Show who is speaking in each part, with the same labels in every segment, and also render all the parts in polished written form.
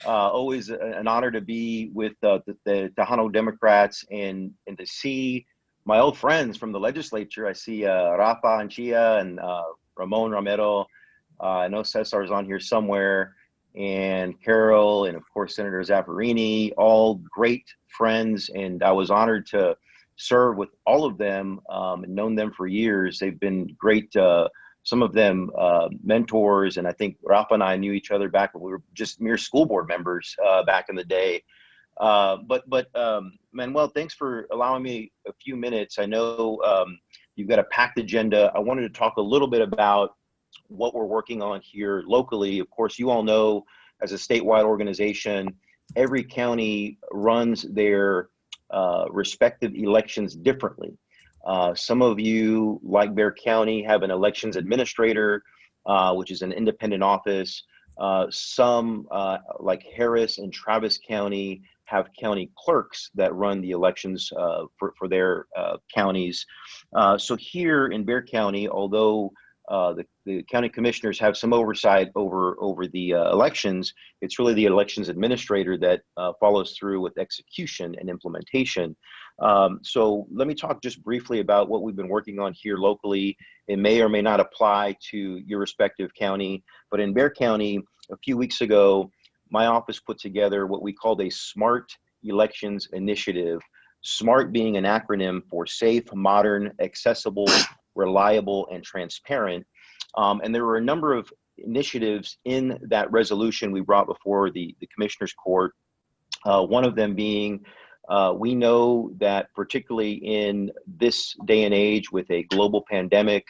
Speaker 1: Always an honor to be with the Tejano Democrats and to see my old friends from the legislature. I see Rafa Anchia and Ramon Romero. I know Cesar's on here somewhere, and Carol, and of course Senator Zaffarini, all great friends. And I was honored to serve with all of them and known them for years. They've been great. Some of them mentors, and I think Rafa and I knew each other back when we were just mere school board members back in the day. But Manuel, thanks for allowing me a few minutes. I know you've got a packed agenda. I wanted to talk a little bit about what we're working on here locally. Of course, you all know, as a statewide organization, every county runs their respective elections differently. Some of you, like Bexar County, have an elections administrator, which is an independent office. Some, like Harris and Travis County, have county clerks that run the elections for their counties. So here in Bexar County, although the county commissioners have some oversight over the elections, it's really the elections administrator that follows through with execution and implementation. So let me talk just briefly about what we've been working on here locally. It may or may not apply to your respective county, but in Bexar County, a few weeks ago, my office put together what we called a SMART Elections Initiative, SMART being an acronym for safe, modern, accessible, reliable, and transparent. And there were a number of initiatives in that resolution we brought before the Commissioner's Court. One of them being, we know that particularly in this day and age with a global pandemic,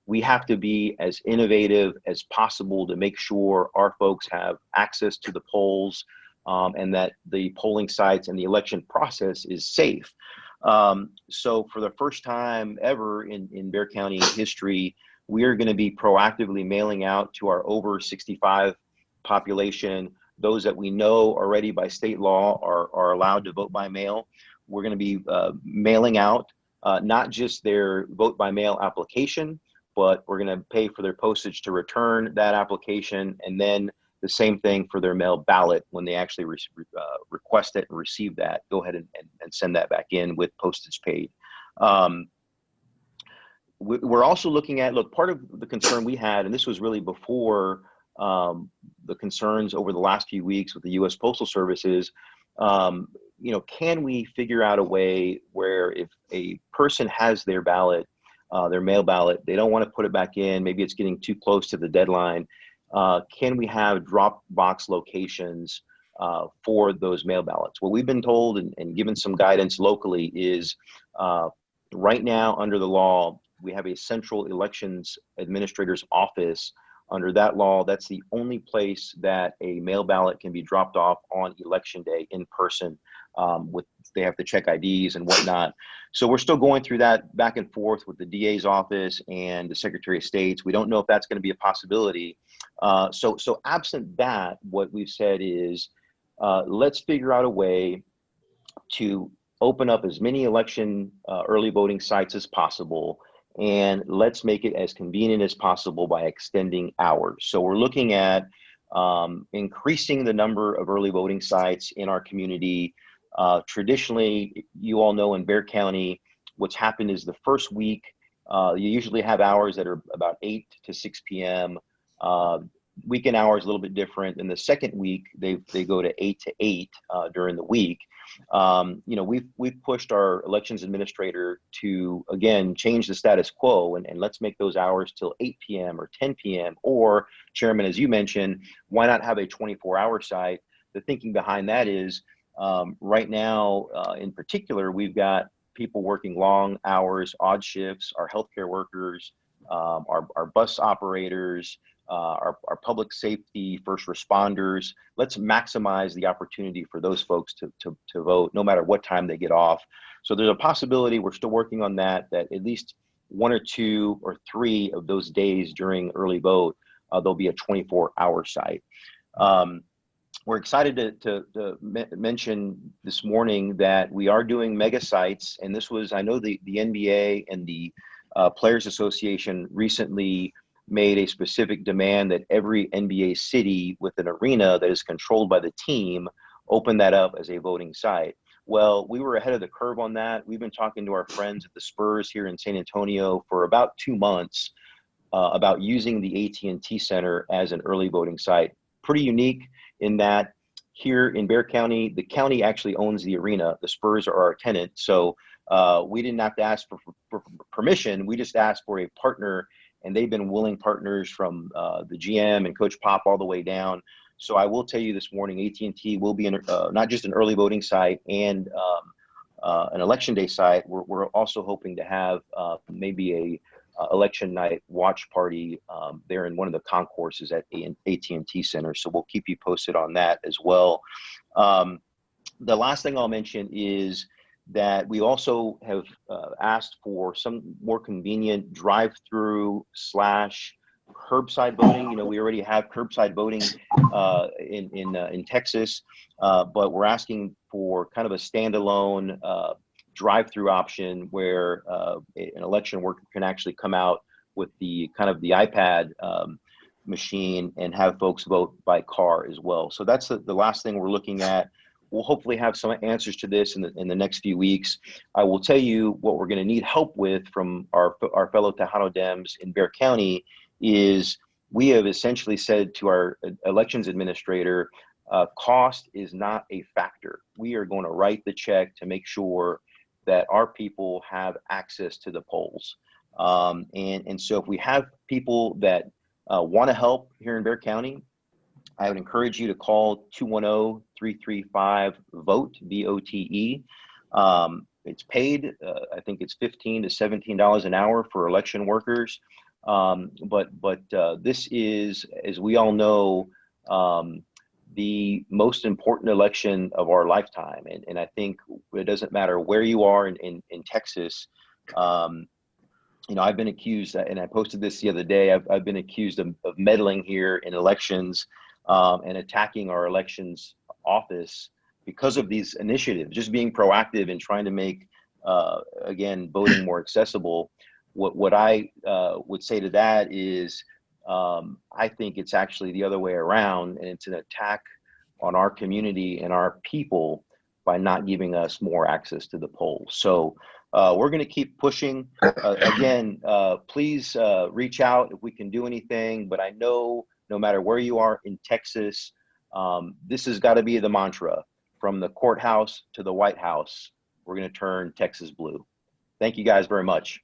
Speaker 1: we have to be as innovative as possible to make sure our folks have access to the polls and that the polling sites and the election process is safe. So for the first time ever in Bexar County history, we are going to be proactively mailing out to our over 65 population, those that we know already by state law are allowed to vote by mail. We're going to be mailing out not just their vote by mail application, but we're going to pay for their postage to return that application, and then the same thing for their mail ballot when they actually request it and receive that. Go ahead and send that back in with postage paid. We're also looking at, look, part of the concern we had, and this was really before the concerns over the last few weeks with the U.S. Postal Service is, you know, can we figure out a way where if a person has their ballot, their mail ballot, they don't want to put it back in, maybe it's getting too close to the deadline, can we have drop box locations for those mail ballots? What we've been told and given some guidance locally is right now under the law, we have a central elections administrator's office. Under that law, that's the only place that a mail ballot can be dropped off on election day in person. They have to check IDs and whatnot. So we're still going through that back and forth with the DA's office and the Secretary of State's. We don't know if that's going to be a possibility. So absent that, what we've said is let's figure out a way to open up as many election early voting sites as possible, and let's make it as convenient as possible by extending hours. So we're looking at increasing the number of early voting sites in our community. Traditionally, you all know in Bexar County, what's happened is the first week, you usually have hours that are about 8 to 6 p.m. Weekend hours a little bit different. In the second week, they go to 8 to 8 during the week. You know, we've pushed our elections administrator to, again, change the status quo and let's make those hours till 8 p.m. or 10 p.m. Or, Chairman, as you mentioned, why not have a 24-hour site? The thinking behind that is right now, in particular, we've got people working long hours, odd shifts, our healthcare workers, our bus operators, our public safety first responders. Let's maximize the opportunity for those folks to vote no matter what time they get off. So there's a possibility, we're still working on that at least 1 or 2 or 3 of those days during early vote, there'll be a 24-hour site. We're excited to mention this morning that we are doing mega sites, and this was, I know the NBA and the Players Association recently made a specific demand that every NBA city with an arena that is controlled by the team open that up as a voting site. Well, we were ahead of the curve on that. We've been talking to our friends at the Spurs here in San Antonio for about 2 months about using the AT&T Center as an early voting site. Pretty unique in that here in Bexar County, the county actually owns the arena. The Spurs are our tenant. So we didn't have to ask for permission. We just asked for a partner, and they've been willing partners from the GM and Coach Pop all the way down. So I will tell you this morning, AT&T will be not just an early voting site and an election day site. We're also hoping to have maybe a election night watch party there in one of the concourses at AT&T Center. So we'll keep you posted on that as well. The last thing I'll mention is that we also have asked for some more convenient drive-through / curbside voting. You know, we already have curbside voting in Texas, but we're asking for kind of a standalone drive-through option where an election worker can actually come out with the kind of the iPad machine and have folks vote by car as well. So that's the last thing we're looking at. We'll hopefully have some answers to this in the next few weeks. I will tell you what we're going to need help with from our fellow Tejano Dems in Bexar County is we have essentially said to our elections administrator, cost is not a factor. We are going to write the check to make sure that our people have access to the polls. And so if we have people that want to help here in Bexar County, I would encourage you to call 210-335-VOTE, VOTE. It's paid, I think it's $15 to $17 an hour for election workers. But this is, as we all know, the most important election of our lifetime. And I think it doesn't matter where you are in Texas. You know, I've been accused, and I posted this the other day, I've been accused of meddling here in elections and attacking our elections office because of these initiatives, just being proactive and trying to make, again, voting more accessible. What I would say to that is, I think it's actually the other way around, and it's an attack on our community and our people by not giving us more access to the polls. So we're going to keep pushing. Again, please reach out if we can do anything. But I know no matter where you are in Texas, this has got to be the mantra from the courthouse to the White House. We're going to turn Texas blue. Thank you guys very much.